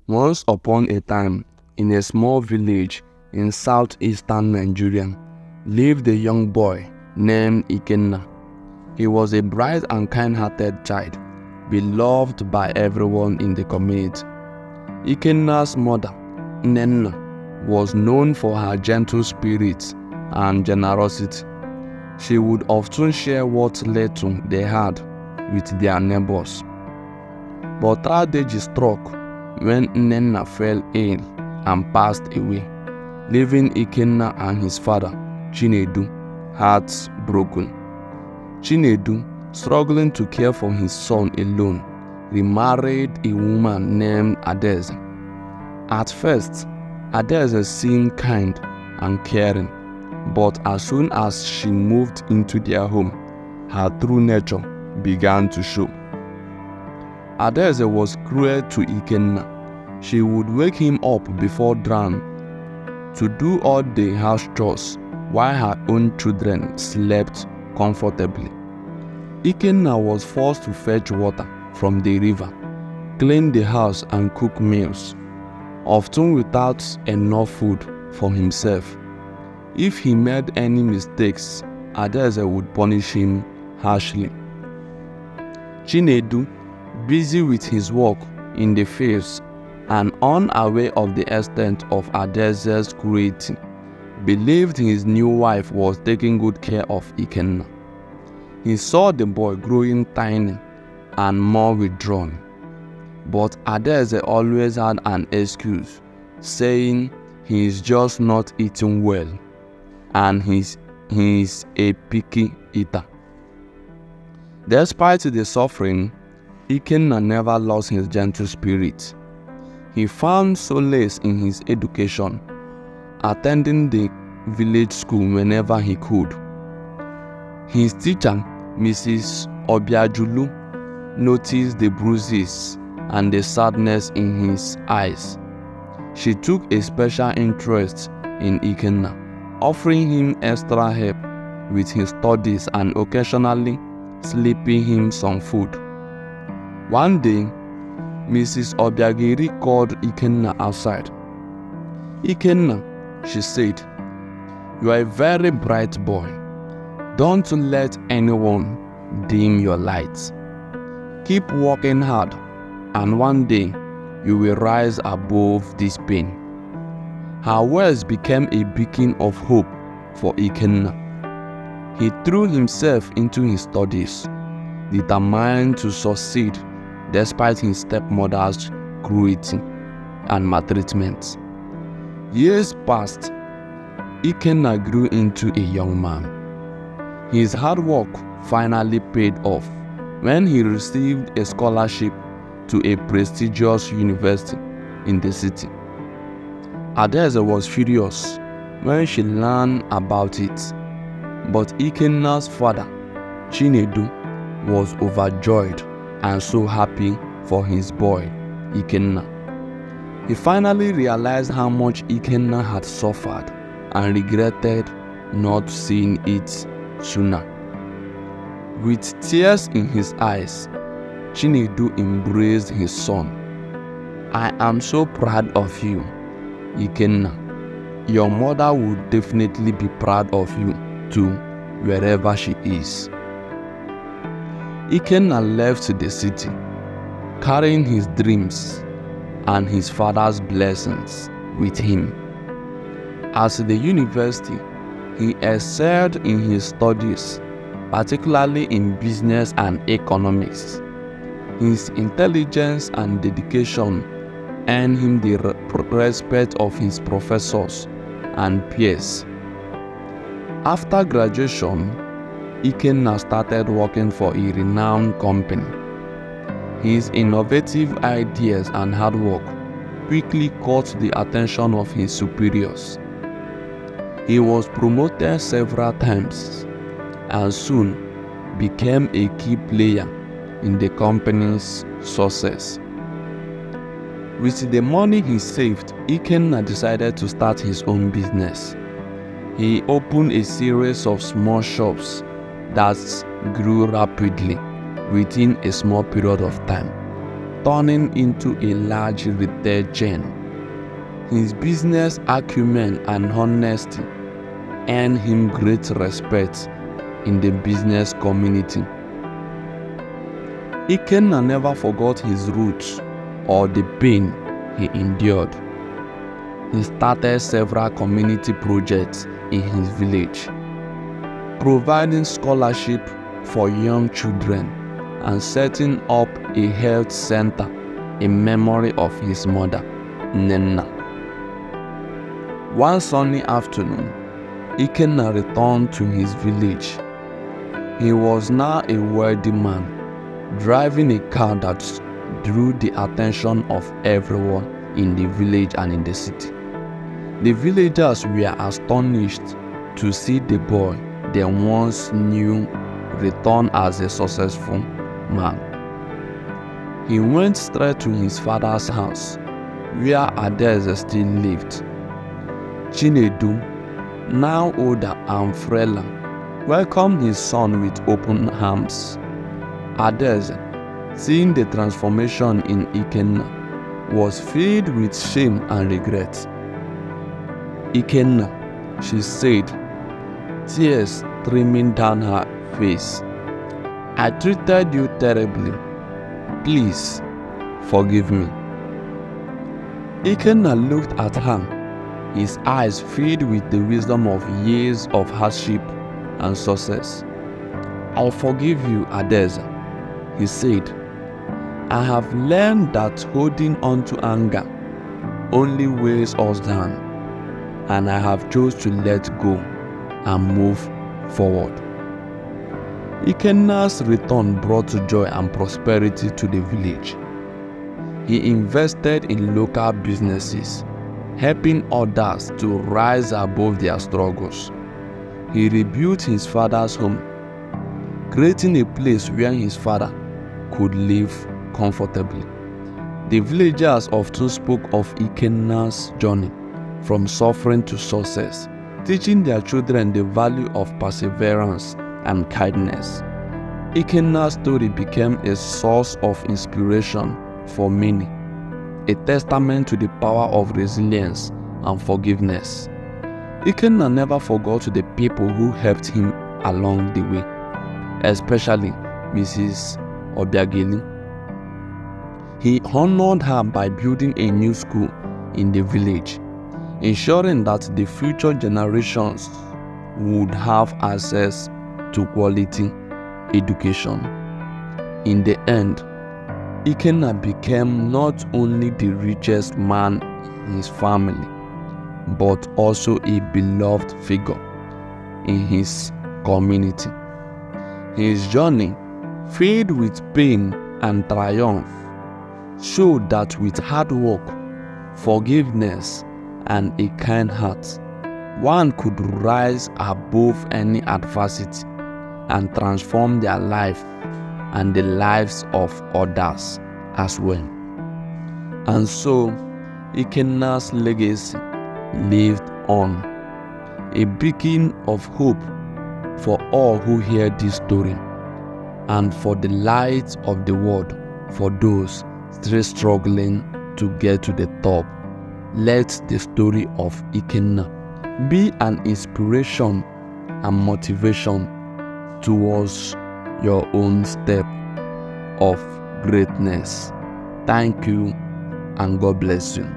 Once upon a time, in a small village in southeastern Nigeria, lived a young boy named Ikenna. He was a bright and kind-hearted child, beloved by everyone in the community. Ikenna's mother, Nnenna, was known for her gentle spirit and generosity. She would often share what little they had with their neighbors. But tragedy struck when Nnenna fell ill and passed away, leaving Ikenna and his father, Chinedu, hearts broken. Chinedu, struggling to care for his son alone, remarried a woman named Adaeze. At first, Adaeze seemed kind and caring, but as soon as she moved into their home, her true nature began to show. Adaeze was cruel to Ikenna. She would wake him up before dawn to do all the house chores while her own children slept comfortably. Ikenna was forced to fetch water from the river, clean the house and cook meals, often without enough food for himself. If he made any mistakes, Adaeze would punish him harshly. Chinedu, busy with his work in the fields and unaware of the extent of Adaeze's cruelty, believed his new wife was taking good care of Ikenna. He saw the boy growing tiny and more withdrawn, but Adaeze always had an excuse, saying he is just not eating well and he is a picky eater. Despite the suffering, Ikenna never lost his gentle spirit. He found solace in his education, attending the village school whenever he could. His teacher, Mrs. Obiajulu, noticed the bruises and the sadness in his eyes. She took a special interest in Ikenna, offering him extra help with his studies and occasionally slipping him some food. One day, Mrs. Obiagiri called Ikenna outside. "Ikenna," she said, "you are a very bright boy. Don't let anyone dim your light. Keep working hard, and one day you will rise above this pain." Her words became a beacon of hope for Ikenna. He threw himself into his studies, determined to succeed despite his stepmother's cruelty and maltreatment. Years passed. Ikenna grew into a young man. His hard work finally paid off when he received a scholarship to a prestigious university in the city. Adaeze was furious when she learned about it, but Ikenna's father, Chinedu, was overjoyed and so happy for his boy, Ikenna. He finally realized how much Ikenna had suffered and regretted not seeing it sooner. With tears in his eyes, Chinedu embraced his son. "I am so proud of you, Ikenna. Your mother would definitely be proud of you too, wherever she is." Ikenna left the city, carrying his dreams and his father's blessings with him. At the university, he excelled in his studies, particularly in business and economics. His intelligence and dedication earned him the respect of his professors and peers. After graduation, Ikenna started working for a renowned company. His innovative ideas and hard work quickly caught the attention of his superiors. He was promoted several times and soon became a key player in the company's success. With the money he saved, Ikenna decided to start his own business. He opened a series of small shops that grew rapidly within a small period of time, turning into a large retail chain. His business acumen and honesty earned him great respect in the business community. Ikenna never forgot his roots or the pain he endured. He started several community projects in his village, providing scholarship for young children and setting up a health center in memory of his mother, Nenna. One sunny afternoon, Ikenna returned to his village. He was now a wealthy man, driving a car that drew the attention of everyone in the village and in the city. The villagers were astonished to see the boy they once knew return as a successful man. He went straight to his father's house, where Adaeze still lived. Chinedu, now older and frailer, welcomed his son with open arms. Adaeze, seeing the transformation in Ikenna, was filled with shame and regret. Ikenna, she said, tears streaming down her face, I treated you terribly. Please, forgive me. Ikenna looked at her, his eyes filled with the wisdom of years of hardship and success. I forgive you, Adaeze, he said. I have learned that holding on to anger only weighs us down, and I have chosen to let go and move forward. Ikenna's return brought joy and prosperity to the village. He invested in local businesses, helping others to rise above their struggles. He rebuilt his father's home, creating a place where his father could live comfortably. The villagers often spoke of Ikenna's journey from suffering to success, teaching their children the value of perseverance and kindness. Ikenna's story became a source of inspiration for many, a testament to the power of resilience and forgiveness. Ikenna never forgot the people who helped him along the way, especially Mrs. Obiageli. He honored her by building a new school in the village, ensuring that the future generations would have access to quality education. In the end, Ikenna became not only the richest man in his family, but also a beloved figure in his community. His journey, filled with pain and triumph, showed that with hard work, forgiveness, and a kind heart, one could rise above any adversity and transform their life and the lives of others as well. And so, Ikenna's legacy lived on, a beacon of hope for all who hear this story, and for the light of the world for those still struggling to get to the top. Let the story of Ikenna be an inspiration and motivation towards your own step of greatness. Thank you, and God bless you.